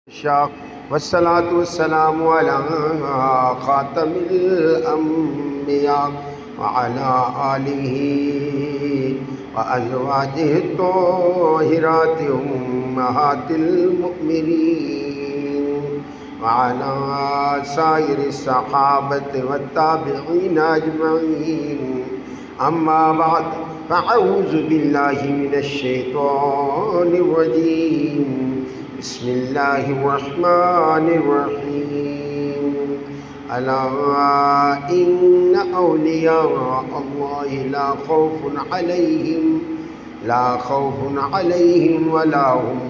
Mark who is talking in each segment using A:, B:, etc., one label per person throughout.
A: والصلاة والسلام على خاتم الأنبياء وعلى آله وأزواجه الطاهرات أمهات المؤمنين وعلى سائر الصحابة والتابعين أجمعين. أما بعد فأعوذ بالله من الشيطان الرجيم. بسم الله الرحمن الرحيم. ألا إن أولياء الله لا خوف عليهم ولا هم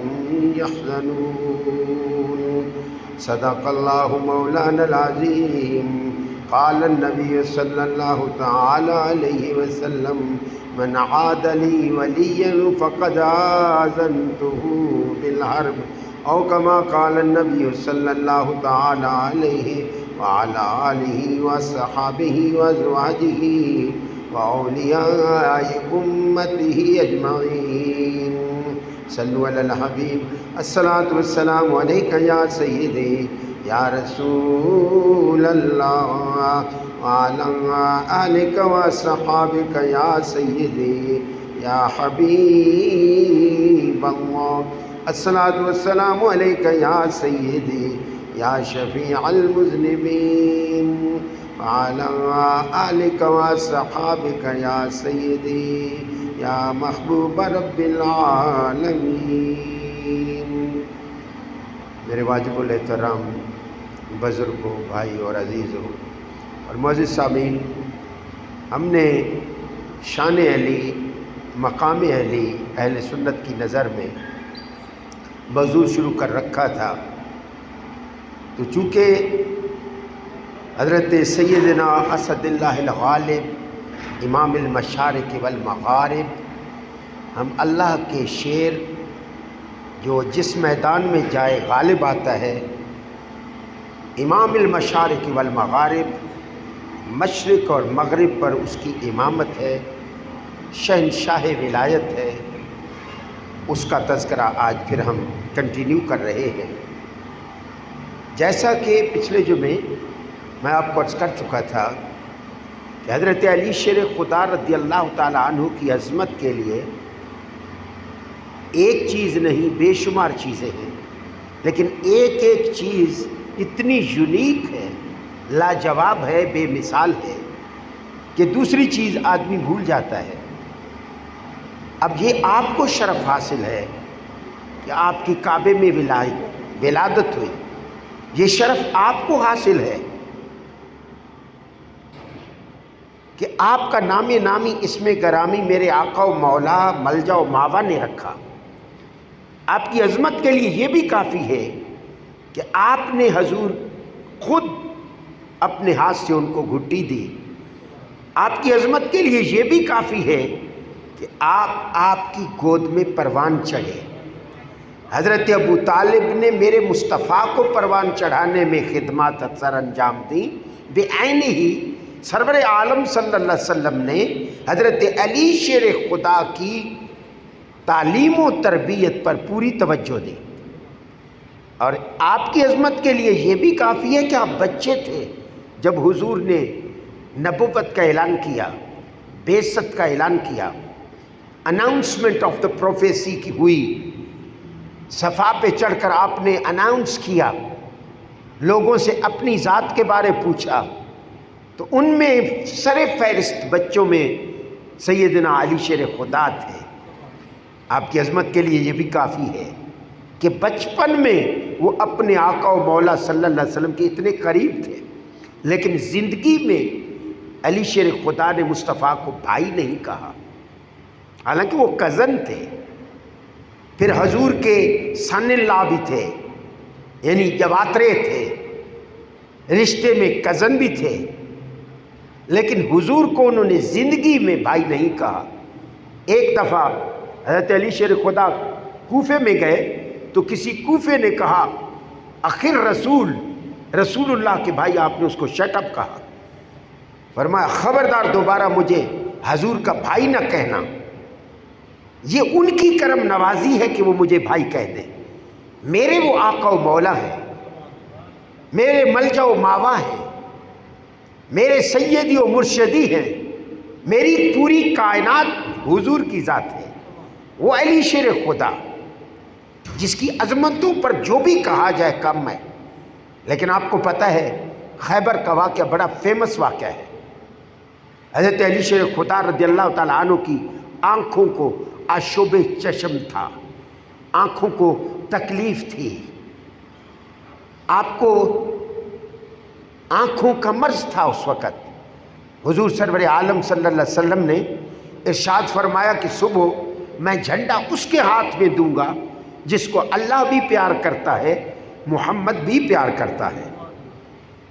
A: يحزنون. صدق الله مولانا العظيم. قال النبي صلى الله تعالى عليه وسلم: من عاد لي وليا فقد آذنته بالحرب، أو كما قال النبي صلى الله تعالى عليه وعلى آله وصحبه وأزواجه وأولياء أمته أجمعين. صلوا على الحبيب. الصلاة والسلام عليك يا سيدي یا رسول اللہ وعلى آلك وصحابك یا سیدی یا حبیب اللہ. الصلاة والسلام علیک یا سیدی یا شفیع المذنبین وعلى آلك وصحابك یا سیدی یا محبوب رب العالمین. میرے واجب الاحترام بزرگوں، بھائی اور عزیزوں اور معزز سامعین، ہم نے شان علی، مقام علی اہل سنت کی نظر میں موضوع شروع کر رکھا تھا. تو چونکہ حضرت سیدنا اسد اللہ الغالب امام المشارق والمغارب، ہم اللہ کے شیر جو جس میدان میں جائے غالب آتا ہے، امام المشارق والمغارب، مشرق اور مغرب پر اس کی امامت ہے، شہنشاہ ولایت ہے، اس کا تذکرہ آج پھر ہم کنٹینیو کر رہے ہیں. جیسا کہ پچھلے جمعے میں آپ کو عرض کر چکا تھا کہ حضرت علی شیر خدا رضی اللہ تعالی عنہ کی عظمت کے لیے ایک چیز نہیں، بے شمار چیزیں ہیں، لیکن ایک ایک چیز اتنی یونیک ہے، لاجواب ہے، بے مثال ہے کہ دوسری چیز آدمی بھول جاتا ہے. اب یہ آپ کو شرف حاصل ہے کہ آپ کی کعبے میں ولادت ہوئی، یہ شرف آپ کو حاصل ہے کہ آپ کا نام نامی اسم گرامی میرے آقا و مولا ملجا و ماوا نے رکھا. آپ کی عظمت کے لیے یہ بھی کافی ہے کہ آپ نے حضور خود اپنے ہاتھ سے ان کو گھٹی دی. آپ کی عظمت کے لیے یہ بھی کافی ہے کہ آپ کی گود میں پروان چڑھے. حضرت ابو طالب نے میرے مصطفیٰ کو پروان چڑھانے میں خدمات سر انجام دی. بے عین ہی سرور عالم صلی اللہ علیہ وسلم نے حضرت علی شیر خدا کی تعلیم و تربیت پر پوری توجہ دی. اور آپ کی عظمت کے لیے یہ بھی کافی ہے کہ آپ بچے تھے جب حضور نے نبوت کا اعلان کیا، بعثت کا اعلان کیا، اناؤنسمنٹ آف دا پروفیسی کی ہوئی. صفا پہ چڑھ کر آپ نے اناؤنس کیا، لوگوں سے اپنی ذات کے بارے پوچھا، تو ان میں سر فہرست بچوں میں سیدنا علی شیر خدا تھے. آپ کی عظمت کے لیے یہ بھی کافی ہے کہ بچپن میں وہ اپنے آقا و مولا صلی اللہ علیہ وسلم کے اتنے قریب تھے، لیکن زندگی میں علی شیر خدا نے مصطفیٰ کو بھائی نہیں کہا، حالانکہ وہ کزن تھے. پھر حضور کے سن اللہ بھی تھے، یعنی جواترے تھے، رشتے میں کزن بھی تھے، لیکن حضور کو انہوں نے زندگی میں بھائی نہیں کہا. ایک دفعہ حضرت علی شیر خدا کوفے میں گئے تو کسی کوفے نے کہا: آخر رسول اللہ کے بھائی، آپ نے اس کو شٹ اپ کہا. فرمایا خبردار دوبارہ مجھے حضور کا بھائی نہ کہنا. یہ ان کی کرم نوازی ہے کہ وہ مجھے بھائی کہہ دیں. میرے وہ آقا و مولا ہیں، میرے ملجا و ماوا ہیں، میرے سیدی و مرشدی ہیں، میری پوری کائنات حضور کی ذات ہے۔ وہ علی شیر خدا جس کی عظمتوں پر جو بھی کہا جائے کم ہے۔ لیکن آپ کو پتہ ہے خیبر کا واقعہ بڑا فیمس واقعہ ہے۔ حضرت علی شیر خدا رضی اللہ تعالیٰ عنہ کی آنکھوں کو آشوب چشم تھا، آنکھوں کو تکلیف تھی، آپ کو آنکھوں کا مرض تھا اس وقت۔ حضور سرور عالم صلی اللہ علیہ وسلم نے ارشاد فرمایا کہ صبح میں جھنڈا اس کے ہاتھ میں دوں گا جس کو اللہ بھی پیار کرتا ہے، محمد بھی پیار کرتا ہے،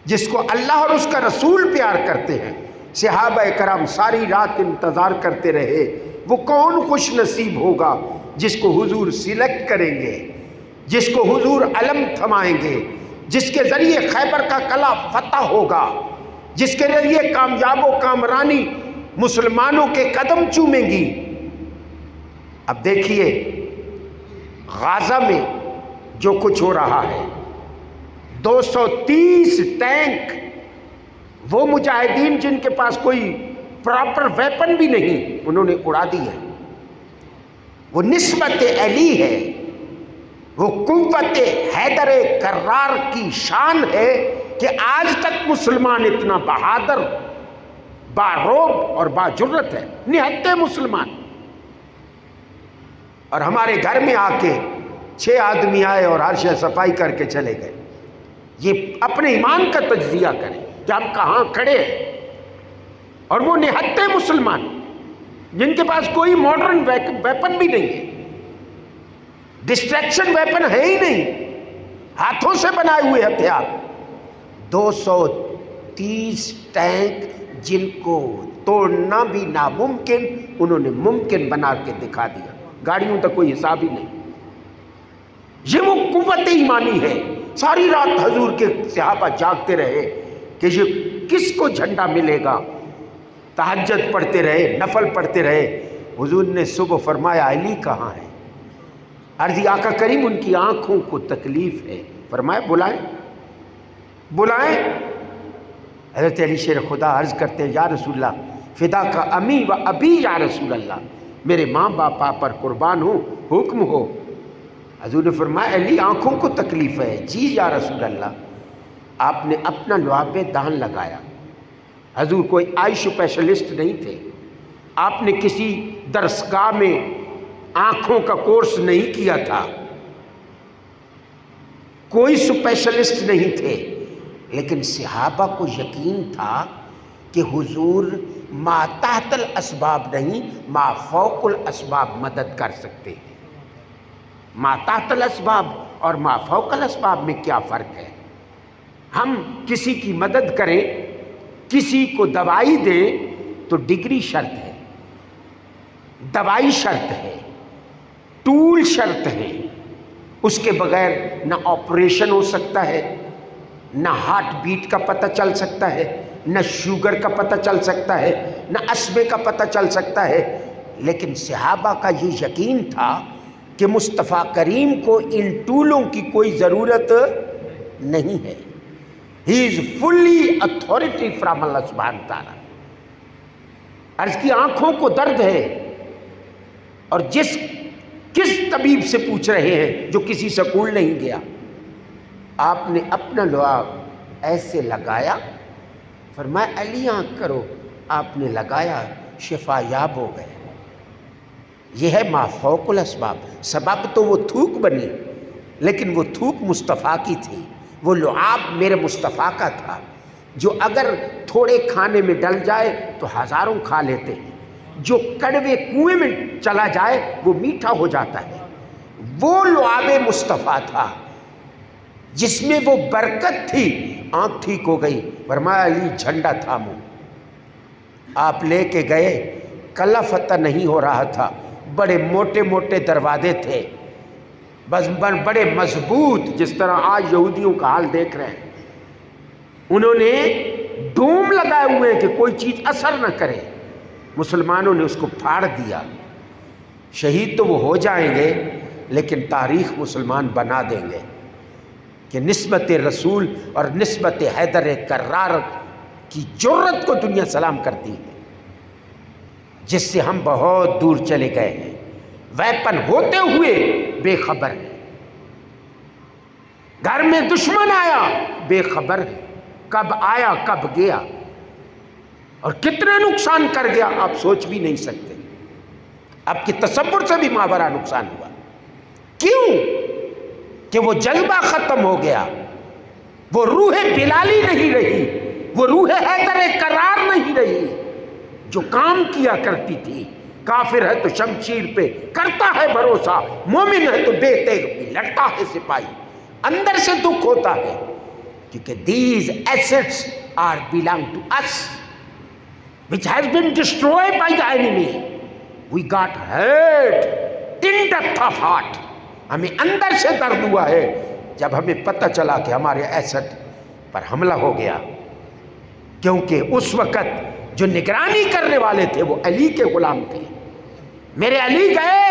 A: جس کو اللہ اور اس کا رسول پیار کرتے ہیں۔ صحابہ کرام ساری رات انتظار کرتے رہے، وہ کون خوش نصیب ہوگا جس کو حضور سلیکٹ کریں گے، جس کو حضور علم تھمائیں گے، جس کے ذریعے خیبر کا قلعہ فتح ہوگا، جس کے ذریعے کامیاب و کامرانی مسلمانوں کے قدم چومیں گی۔ اب دیکھیے غازہ میں جو کچھ ہو رہا ہے، 230 ٹینک، وہ مجاہدین جن کے پاس کوئی پراپر ویپن بھی نہیں، انہوں نے اڑا دی ہے۔ وہ نسبت علی ہے، وہ قوت حیدر کرار کی شان ہے کہ آج تک مسلمان اتنا بہادر، باروب اور باجرت ہے، نہتے مسلمان۔ اور ہمارے گھر میں آ کے 6 آدمی آئے اور عرش صفائی کر کے چلے گئے۔ یہ اپنے ایمان کا تجزیہ کریں کہ ہم کہاں کھڑے ہیں۔ اور وہ نہتے مسلمان جن کے پاس کوئی ماڈرن ویپن بھی نہیں ہے، ڈسٹریکشن ویپن ہے ہی نہیں، ہاتھوں سے بنائے ہوئے ہتھیار۔ 230 ٹینک جن کو توڑنا بھی ناممکن، انہوں نے ممکن بنا کے دکھا دیا۔ گاڑیوں تک کوئی حساب ہی نہیں۔ یہ وہ قوت ایمانی ہے۔ ساری رات حضور کے صحابہ جاگتے رہے کہ یہ کس کو جھنڈا ملے گا، تہجد پڑھتے رہے، نفل پڑھتے رہے۔ حضور نے صبح فرمایا علی کہاں ہے؟ عرضی آقا کریم ان کی آنکھوں کو تکلیف ہے۔ فرمایا بلائیں بلائیں۔ حضرت علی شیر خدا عرض کرتے ہیں یا رسول اللہ فدا کا امی و ابی یا رسول اللہ، میرے ماں باپ پر قربان ہوں، حکم ہو۔ حضور نے فرمایا علی آنکھوں کو تکلیف ہے؟ جی یا رسول اللہ۔ آپ نے اپنا لعاب دہن لگایا۔ حضور کوئی آئی اسپیشلسٹ نہیں تھے، آپ نے کسی درسگاہ میں آنکھوں کا کورس نہیں کیا تھا، کوئی اسپیشلسٹ نہیں تھے، لیکن صحابہ کو یقین تھا کہ حضور ما تحت الاسباب نہیں، ما فوق الاسباب مدد کر سکتے ہیں۔ ما تحت الاسباب اور ما فوق الاسباب میں کیا فرق ہے؟ ہم کسی کی مدد کریں، کسی کو دوائی دیں تو ڈگری شرط ہے، دوائی شرط ہے، ٹول شرط ہے، اس کے بغیر نہ آپریشن ہو سکتا ہے، نہ ہارٹ بیٹ کا پتہ چل سکتا ہے، نہ شوگر کا پتہ چل سکتا ہے، نہ اسمے کا پتہ چل سکتا ہے۔ لیکن صحابہ کا یہ یقین تھا کہ مصطفیٰ کریم کو ان ٹولوں کی کوئی ضرورت نہیں ہے۔ ہی از فلی اتھارٹی فرام اللہ سبحانہ تعالیٰ۔ عرض کی آنکھوں کو درد ہے، اور کس طبیب سے پوچھ رہے ہیں جو کسی سکول نہیں گیا؟ آپ نے اپنا لعاب ایسے لگایا، فرمایا علی آنکھ کرو، آپ نے لگایا، شفا یاب ہو گئے۔ یہ ہے ما فوق الاسباب۔ سبب تو وہ تھوک بنی، لیکن وہ تھوک مصطفیٰ کی تھی، وہ لعاب میرے مصطفیٰ کا تھا، جو اگر تھوڑے کھانے میں ڈل جائے تو ہزاروں کھا لیتے ہیں، جو کڑوے کنویں میں چلا جائے وہ میٹھا ہو جاتا ہے۔ وہ لعاب مصطفیٰ تھا جس میں وہ برکت تھی۔ آنکھ ٹھیک ہو گئی، فرمایا علی جھنڈا تھامو۔ آپ لے کے گئے، قلعہ فتح نہیں ہو رہا تھا، بڑے موٹے موٹے دروازے تھے، بس بڑے مضبوط، جس طرح آج یہودیوں کا حال دیکھ رہے ہیں۔ انہوں نے ڈوم لگائے ہوئے کہ کوئی چیز اثر نہ کرے۔ مسلمانوں نے اس کو پھاڑ دیا۔ شہید تو وہ ہو جائیں گے، لیکن تاریخ مسلمان بنا دیں گے کہ نسبت رسول اور نسبت حیدر کرار کی جرت کو دنیا سلام کرتی ہے، جس سے ہم بہت دور چلے گئے ہیں، ویپن ہوتے ہوئے بے خبر ہے، گھر میں دشمن آیا بے خبر ہے، کب آیا کب گیا اور کتنا نقصان کر گیا آپ سوچ بھی نہیں سکتے، آپ کی تصور سے بھی ماورا نقصان ہوا۔ کیوں؟ کہ وہ جذبہ ختم ہو گیا، وہ روح بلالی نہیں رہی، وہ روح حیدر کرار نہیں رہی جو کام کیا کرتی تھی۔ کافر ہے تو شمشیر پہ کرتا ہے بھروسہ، مومن ہے تو بے تیغ بھی لڑتا ہے سپاہی۔ اندر سے دکھ ہوتا ہے کیونکہ these assets are belong to us which has been destroyed by the enemy. We got hurt in depth of heart. ہمیں اندر سے درد ہوا ہے جب ہمیں پتہ چلا کہ ہمارے ایسٹ پر حملہ ہو گیا، کیونکہ اس وقت جو نگرانی کرنے والے تھے وہ علی کے غلام تھے۔ میرے علی گئے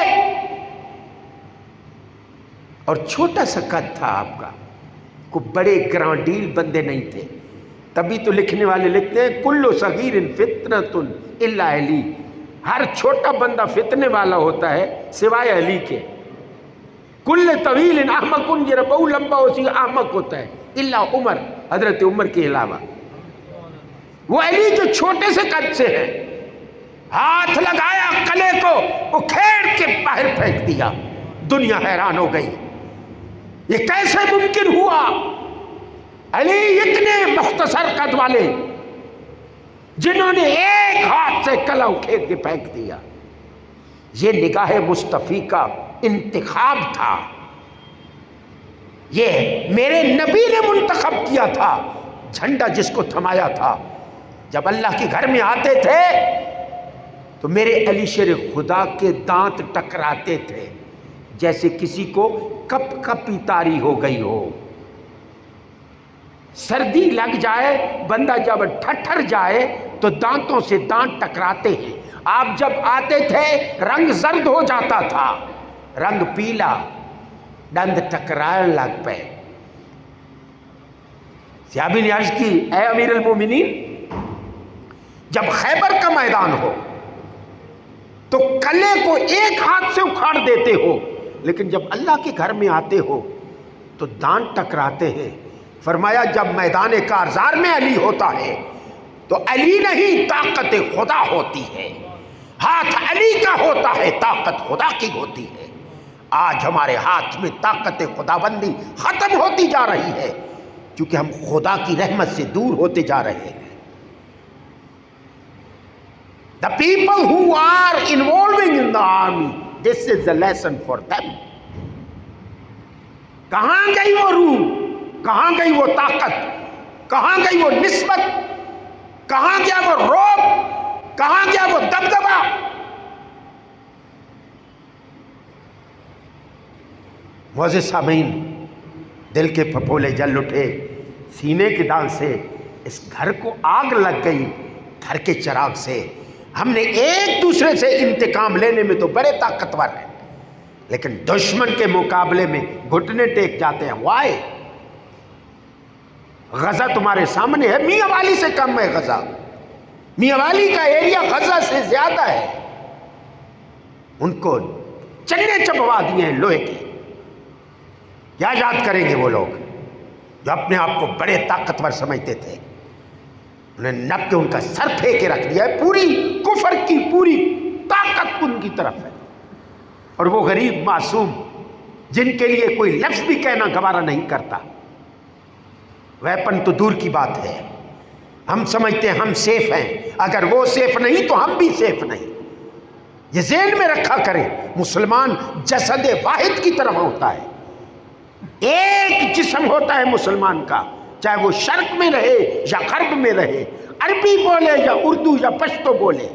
A: اور چھوٹا سا قد تھا آپ کا، کوئی بڑے گرانڈیل بندے نہیں تھے، تبھی تو لکھنے والے لکھتے ہیں کل صغیر فتنۃ الا علی، ہر چھوٹا بندہ فتنے والا ہوتا ہے سوائے علی کے۔ کل طویل احمق، یہ بہت لمبا اسی احمق ہوتا ہے الا عمر، حضرت عمر کے علاوہ۔ وہ علی جو چھوٹے سے قد سے ہے، ہاتھ لگایا قلعے کو، وہ کھیڑ کے باہر پھینک دیا، دنیا حیران ہو گئی یہ کیسے ممکن ہوا؟ علی اتنے مختصر قد والے جنہوں نے ایک ہاتھ سے قلعہ کھیڑ کے پھینک دیا۔ یہ نگاہ مصطفی کا انتخاب تھا، یہ میرے نبی نے منتخب کیا تھا، جھنڈا جس کو تھمایا تھا۔ جب اللہ کے گھر میں آتے تھے تو میرے علی شیر خدا کے دانت ٹکراتے تھے جیسے کسی کو کپ کپی تاری ہو گئی ہو، سردی لگ جائے بندہ جب ٹھٹر جائے تو دانتوں سے دانت ٹکراتے ہیں۔ آپ جب آتے تھے رنگ زرد ہو جاتا تھا، رنگ پیلا، دند ٹکرائے لگ پے۔ صحابی نے عرض کی اے امیر المومنین، جب خیبر کا میدان ہو تو قلعے کو ایک ہاتھ سے اکھاڑ دیتے ہو، لیکن جب اللہ کے گھر میں آتے ہو تو دانت ٹکراتے ہیں۔ فرمایا جب میدان کارزار میں علی ہوتا ہے تو علی نہیں طاقت خدا ہوتی ہے، ہاتھ علی کا ہوتا ہے طاقت خدا کی ہوتی ہے۔ آج ہمارے ہاتھ میں طاقت خداوندی ختم ہوتی جا رہی ہے کیونکہ ہم خدا کی رحمت سے دور ہوتے جا رہے ہیں۔ The people who are involving in the army, this is the lesson for them. کہاں گئی وہ روح، کہاں گئی وہ طاقت، کہاں گئی وہ نسبت، کہاں گیا وہ رعب، کہاں گیا وہ دبدبا؟ معزز سامعین، دل کے پھپھولے جل اٹھے، سینے کے داغ سے اس گھر کو آگ لگ گئی، گھر کے چراغ سے۔ ہم نے ایک دوسرے سے انتقام لینے میں تو بڑے طاقتور ہیں، لیکن دشمن کے مقابلے میں گھٹنے ٹیک جاتے ہیں۔ وائے؟ غزہ تمہارے سامنے ہے، میاں والی سے کم ہے غزہ، میاں والی کا ایریا غزہ سے زیادہ ہے۔ ان کو چنے چبوا دیے ہیں لوہے کے۔ کیا یاد کریں گے وہ لوگ جو اپنے آپ کو بڑے طاقتور سمجھتے تھے؟ انہیں نب کے ان کا سر پھینکے رکھ دیا ہے، پوری کفر کی پوری طاقت ان کی طرف ہے۔ اور وہ غریب معصوم جن کے لیے کوئی لفظ بھی کہنا گوارا نہیں کرتا، ویپن تو دور کی بات ہے، ہم سمجھتے ہیں ہم سیف ہیں، اگر وہ سیف نہیں تو ہم بھی سیف نہیں۔ یہ ذہن میں رکھا کریں، مسلمان جسد واحد کی طرف ہوتا ہے، ایک جسم ہوتا ہے مسلمان کا، چاہے وہ شرق میں رہے یا غرب میں رہے، عربی بولے یا اردو یا پشتو بولے،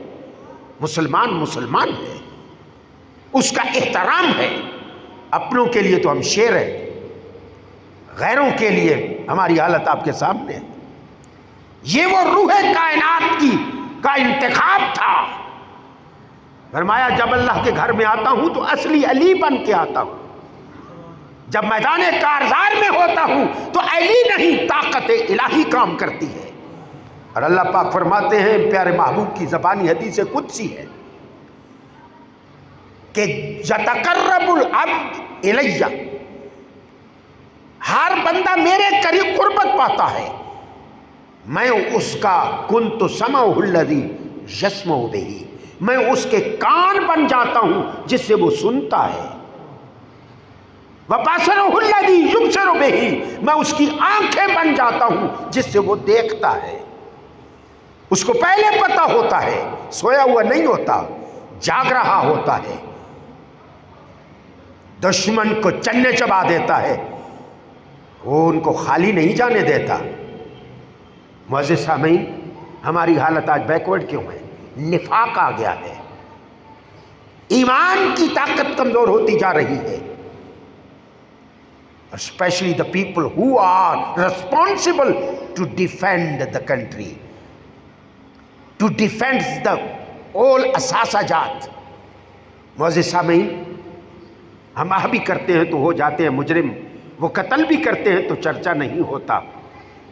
A: مسلمان مسلمان ہے، اس کا احترام ہے۔ اپنوں کے لیے تو ہم شیر ہیں، غیروں کے لیے ہماری حالت آپ کے سامنے ہے۔ یہ وہ روح کائنات کی کا انتخاب تھا۔ فرمایا جب اللہ کے گھر میں آتا ہوں تو اصلی علی بن کے آتا ہوں، جب میدان کارزار میں ہوتا ہوں تو علی نہیں طاقت الہی کام کرتی ہے۔ اور اللہ پاک فرماتے ہیں پیارے محبوب کی زبانی حدیث قدسی ہے کہ یتقرب العبد الیہ، ہر بندہ میرے قریب قربت پاتا ہے، میں اس کا کنت سمعہ الذی یسمع بہ، میں اس کے کان بن جاتا ہوں جس سے وہ سنتا ہے، وبصرہ الذی یبصر بہ، میں اس کی آنکھیں بن جاتا ہوں جس سے وہ دیکھتا ہے۔ اس کو پہلے پتہ ہوتا ہے، سویا ہوا نہیں ہوتا، جاگ رہا ہوتا ہے، دشمن کو چنے چبا دیتا ہے، وہ ان کو خالی نہیں جانے دیتا۔ معزز سامعین، ہماری حالت آج بیکورڈ کیوں ہے؟ نفاق آ گیا ہے، ایمان کی طاقت کمزور ہوتی جا رہی ہے، especially the people who are responsible to defend the country, to defend the all اساسہ جات۔ معزز سامعین، ہم بھی کرتے ہیں تو ہو جاتے ہیں مجرم، وہ قتل بھی کرتے ہیں تو چرچا نہیں ہوتا،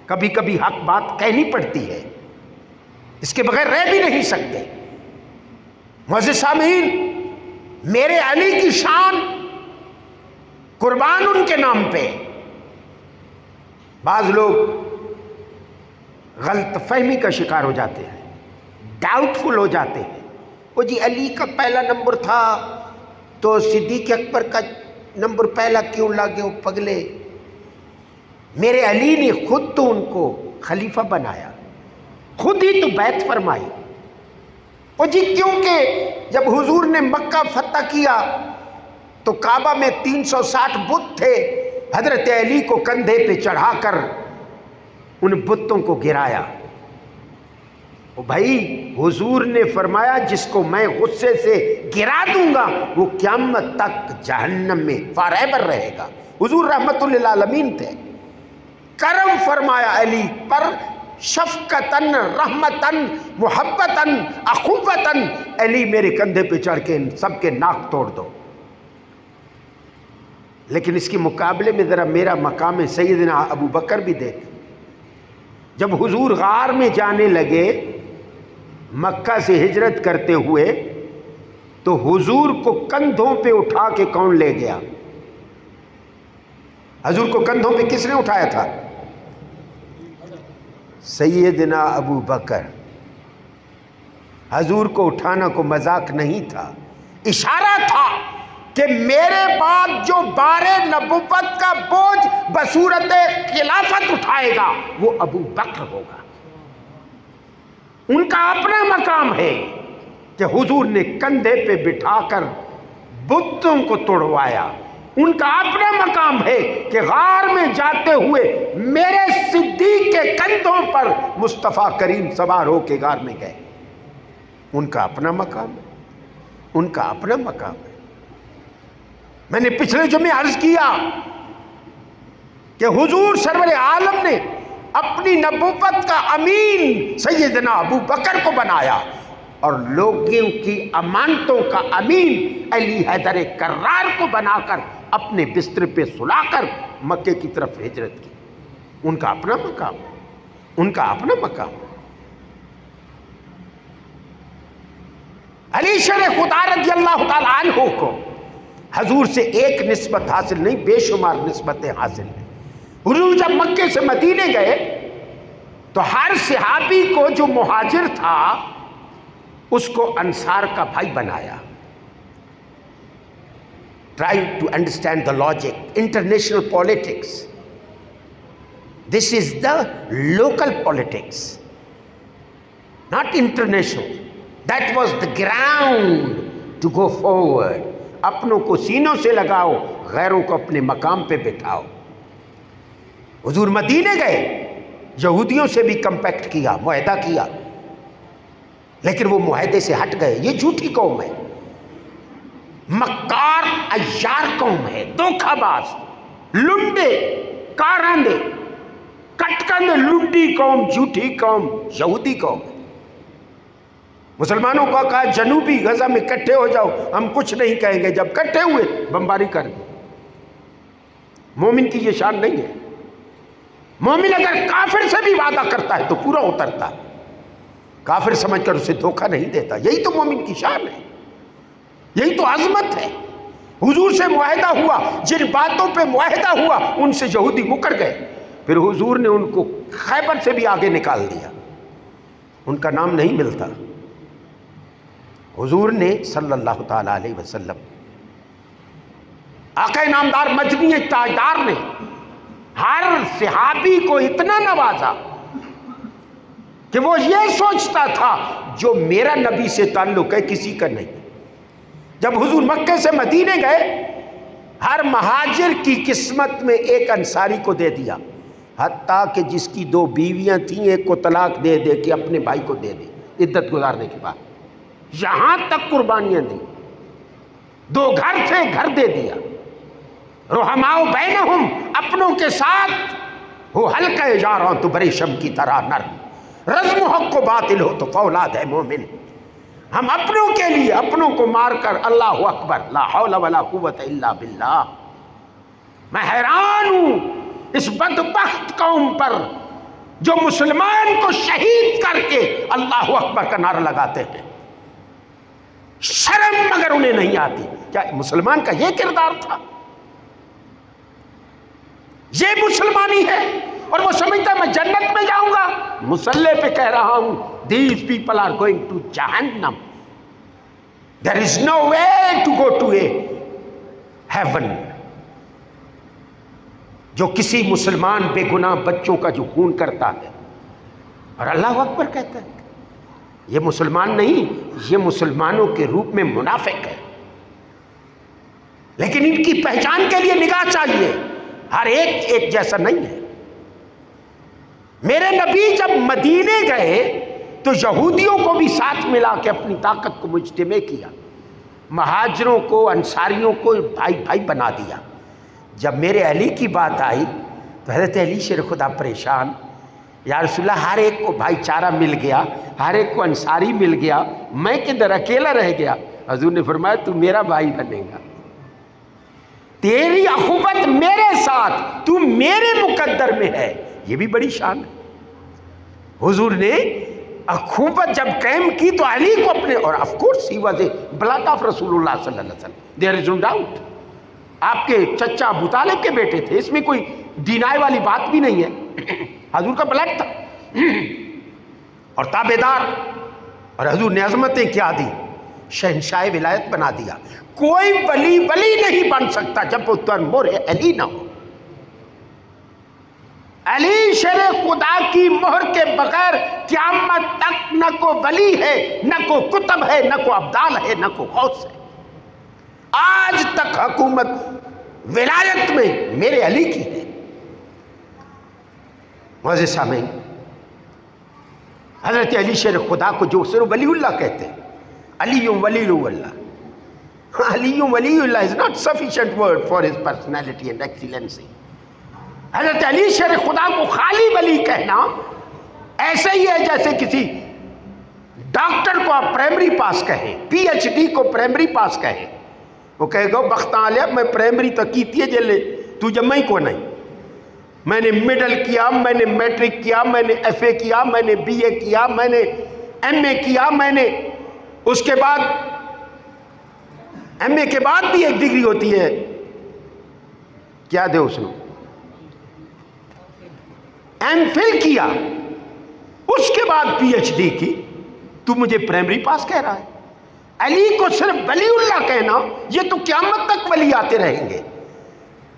A: کبھی کبھی حق بات کہنی پڑتی ہے، اس کے بغیر رہ بھی نہیں سکتے۔ معزز سامعین، میرے علی کی شان قربان ان کے نام پہ۔ بعض لوگ غلط فہمی کا شکار ہو جاتے ہیں، ڈاؤٹ فل ہو جاتے ہیں، وہ جی علی کا پہلا نمبر تھا تو صدیق اکبر کا نمبر پہلا کیوں لاگے؟ وہ پگلے، میرے علی نے خود تو ان کو خلیفہ بنایا، خود ہی تو بیعت فرمائی۔ وہ جی کیونکہ جب حضور نے مکہ فتح کیا تو کعبہ میں 360 بت تھے، حضرت علی کو کندھے پہ چڑھا کر ان بتوں کو گرایا۔ بھائی حضور نے فرمایا جس کو میں غصے سے گرا دوں گا وہ قیامت تک جہنم میں فار ایور رہے گا۔ حضور رحمت للعالمین تھے، کرم فرمایا علی پر، شفقتاً، رحمتاً، محبتاً، اخوتاً، علی میرے کندھے پہ چڑھ کے ان سب کے ناک توڑ دو۔ لیکن اس کے مقابلے میں ذرا میرا مقام سیدنا ابو بکر بھی دیکھ۔ جب حضور غار میں جانے لگے مکہ سے ہجرت کرتے ہوئے تو حضور کو کندھوں پہ اٹھا کے کون لے گیا؟ حضور کو کندھوں پہ کس نے اٹھایا تھا؟ سیدنا ابو بکر۔ حضور کو اٹھانا کو مذاق نہیں تھا، اشارہ تھا کہ میرے بعد جو بار نبوت کا بوجھ بصورت خلافت اٹھائے گا وہ ابو بکر ہوگا۔ ان کا اپنا مقام ہے کہ حضور نے کندھے پہ بٹھا کر بتوں کو توڑوایا۔ ان کا اپنا مقام ہے کہ غار میں جاتے ہوئے میرے صدیق کے کندھوں پر مصطفیٰ کریم سوار ہو کے غار میں گئے۔ ان کا اپنا مقام ہے، ان کا اپنا مقام ہے۔ میں نے پچھلے جمعے عرض کیا کہ حضور سرور عالم نے اپنی نبوت کا امین سیدنا ابو بکر کو بنایا اور لوگوں کی امانتوں کا امین علی حیدر کرار کو بنا کر اپنے بستر پہ سلا کر مکے کی طرف ہجرت کی۔ ان کا اپنا مقام ہے، ان کا اپنا مقام ہے۔ علی شر خدا رضی اللہ تعالیٰ عنہ کو حضور سے ایک نسبت حاصل نہیں، بے شمار نسبتیں حاصل ہیں۔ حضور جب مکے سے مدینے گئے تو ہر صحابی کو جو مہاجر تھا اس کو انصار کا بھائی بنایا۔ Try to understand the logic. International politics. This is the local politics, not international. That was the ground to go forward. اپنوں کو سینوں سے لگاؤ، غیروں کو اپنے مقام پہ بٹھاؤ۔ حضور مدینے گئے، یہودیوں سے بھی کمپیکٹ کیا، معاہدہ کیا، لیکن وہ معاہدے سے ہٹ گئے۔ یہ جھوٹی قوم ہے، مکار عیار قوم ہے، دھوکہ باز، لنڈے، کاراندے، کٹکندے، لنڈی قوم، جھوٹی قوم، یہودی قوم ہے۔ مسلمانوں کو کہا جنوبی غزہ میں کٹھے ہو جاؤ، ہم کچھ نہیں کہیں گے، جب کٹھے ہوئے بمباری کر دی۔ مومن کی یہ شان نہیں ہے. مومن اگر کافر سے بھی وعدہ کرتا ہے تو پورا اترتا ہے، کافر سمجھ کر اسے دھوکہ نہیں دیتا. یہی تو مومن کی شان ہے، یہی تو عظمت ہے. حضور سے معاہدہ ہوا، جن باتوں پہ معاہدہ ہوا ان سے یہودی مکر گئے، پھر حضور نے ان کو خیبر سے بھی آگے نکال دیا، ان کا نام نہیں ملتا. حضور نے صلی اللہ تعالی علیہ وسلم، آقا نامدار مدنی تاجدار نے ہر صحابی کو اتنا نوازا کہ وہ یہ سوچتا تھا جو میرا نبی سے تعلق ہے کسی کا نہیں. جب حضور مکے سے مدینے گئے، ہر مہاجر کی قسمت میں ایک انصاری کو دے دیا، حتیٰ کہ جس کی 2 بیویاں تھیں ایک کو طلاق دے دے کہ اپنے بھائی کو دے دے عدت گزارنے کے بعد. یہاں تک قربانیاں دی. 2 گھر تھے، گھر دے دیا. رحماؤ بینہم، اپنوں کے ساتھ ہو ہلکا جاراں تو بڑے شم کی طرح نرم، رزم حق و باطل ہو تو فولاد ہے مومن. ہم اپنوں کے لیے اپنوں کو مار کر اللہ اکبر لا حول ولا قوت الا باللہ. میں حیران ہوں اس بدبخت قوم پر جو مسلمان کو شہید کر کے اللہ اکبر کا نعرہ لگاتے ہیں. شرم مگر انہیں نہیں آتی. کیا مسلمان کا یہ کردار تھا؟ یہ مسلمانی ہے؟ اور وہ سمجھتا ہے میں جنت میں جاؤں گا. مصلی پہ کہہ رہا ہوں these people are going to جہنم. there is no way to go to a heaven. جو کسی مسلمان بے گناہ بچوں کا جو خون کرتا ہے اور اللہ اکبر کہتا ہے، یہ مسلمان نہیں، یہ مسلمانوں کے روپ میں منافق ہے. لیکن ان کی پہچان کے لیے نگاہ چاہیے، ہر ایک جیسا نہیں ہے. میرے نبی جب مدینے گئے تو یہودیوں کو بھی ساتھ ملا کے اپنی طاقت کو مجتمع کیا، مہاجروں کو انصاریوں کو بھائی بھائی بنا دیا. جب میرے علی کی بات آئی تو حضرت علی شیر خدا پریشان، یا رسول اللہ ہر ایک کو بھائی چارہ مل گیا، ہر ایک کو انصاری مل گیا، میں کدھر اکیلا رہ گیا. حضور نے فرمایا تو میرا بھائی بنے گا، تیری اخوت میرے ساتھ، تو میرے مقدر میں ہے. یہ بھی بڑی شان ہے. حضور نے اخوت جب قائم کی تو علی کو اپنے، اور of course he was a blood of رسول اللہ صلی اللہ علیہ وسلم، دیر از نو ڈاؤٹ. آپ کے چچا ابو طالب کے بیٹے تھے، اس میں کوئی ڈینائی والی بات بھی نہیں ہے. حضور کا بلڈ تھا اور تابعدار. اور حضور نے عظمتیں کیا دی، شہنشاہ ولایت بنا دیا. کوئی ولی نہیں بن سکتا جب وہ تنمور علی نہ ہو. علی شیر خدا کی مہر کے بغیر قیامت تک نہ کو ولی ہے، نہ کو کتب ہے، نہ کو ابدال ہے، نہ کو غوث ہے. آج تک حکومت ولایت میں میرے علی کی ہے. معزز سامعین، حضرت علی شیر خدا کو جو صرف ولی اللہ کہتے ہیں، علی ولی اللہ. علی ولی اللہ is not sufficient word for his personality and excellency. حضرت علی شیر خدا کو خالی ولی کہنا ایسے ہی ہے جیسے کسی ڈاکٹر کو آپ پرائمری پاس کہیں، پی ایچ ڈی کو پرائمری پاس کہیں. وہ کہے گا بختاں لیا میں پرائمری تک کیتی ہے جلے تو جمعی کو نہیں، میں نے مڈل کیا، میں نے میٹرک کیا، میں نے ایف اے کیا، میں نے بی اے کیا، میں نے ایم اے کیا، میں نے اس کے بعد ایم اے کے بعد بھی ایک ڈگری ہوتی ہے، کیا دے اس نے ایم فل کیا، اس کے بعد پی ایچ ڈی کی. تو مجھے پرائمری پاس کہہ رہا ہے؟ علی کو صرف ولی اللہ کہنا، یہ تو قیامت تک ولی آتے رہیں گے.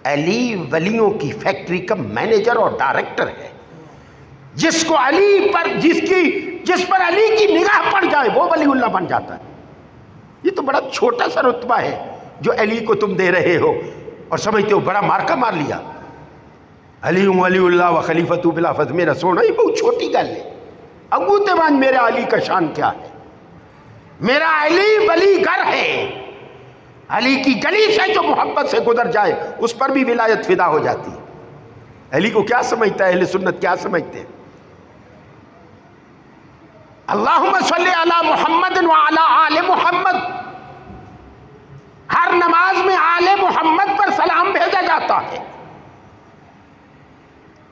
A: علی ولیوں کی فیکٹری کا مینیجر اور ڈائریکٹر ہے. جس کو علی پر جس پر علی کی نگاہ پڑ جائے وہ ولی اللہ بن جاتا ہے. یہ تو بڑا چھوٹا سا رتبہ ہے جو علی کو تم دے رہے ہو اور سمجھتے ہو بڑا مارکا مار لیا. علی ولی اللہ و خلیفۃ بلا فضل، میرا سونا یہ بہت چھوٹی گل ہے. ابو تیمان میرا علی کا شان کیا ہے؟ میرا علی ولی گر ہے. علی کی گلی سے جو محبت سے گزر جائے اس پر بھی ولایت فدا ہو جاتی ہے. علی کو کیا سمجھتا ہے اہل سنت، کیا سمجھتے ہیں؟ اللہم صلی علی محمد وعلی آل محمد، ہر نماز میں آل محمد پر سلام بھیجا جاتا ہے.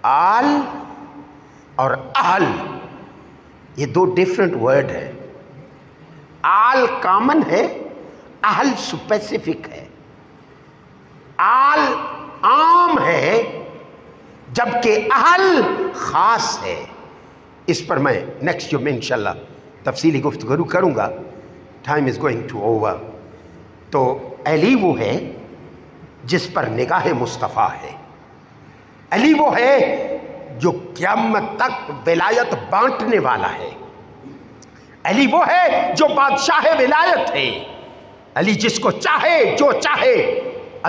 A: آل اور اہل یہ دو ڈیفرنٹ ورڈ ہیں. آل کامن ہے، اہل سپیسیفک ہے. آل عام ہے جبکہ اہل خاص ہے. اس پر میں نیکسٹ جمعے انشاءاللہ تفصیلی گفتگو کروں گا. Time is going to over. تو علی وہ ہے جس پر نگاہ مصطفیٰ ہے. علی وہ ہے جو قیامت تک ولایت بانٹنے والا ہے. علی وہ ہے جو بادشاہ ولایت ہے. علی جس کو چاہے جو چاہے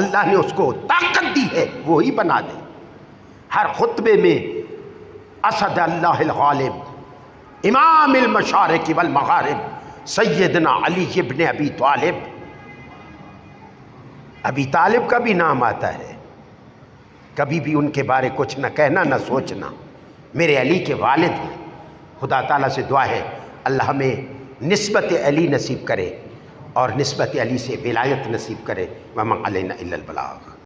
A: اللہ نے اس کو طاقت دی ہے وہی بنا دے. ہر خطبے میں اسد اللہ الغالب امام المشارق والمغارب سیدنا علی ابن ابی طالب. ابی طالب کا بھی نام آتا ہے. کبھی بھی ان کے بارے کچھ نہ کہنا نہ سوچنا. میرے علی کے والد ہیں. خدا تعالیٰ سے دعا ہے اللہ ہمیں نسبت علی نصیب کرے اور نسبت علی سے ولایت نصیب کرے. وما علینا الا البلاغ.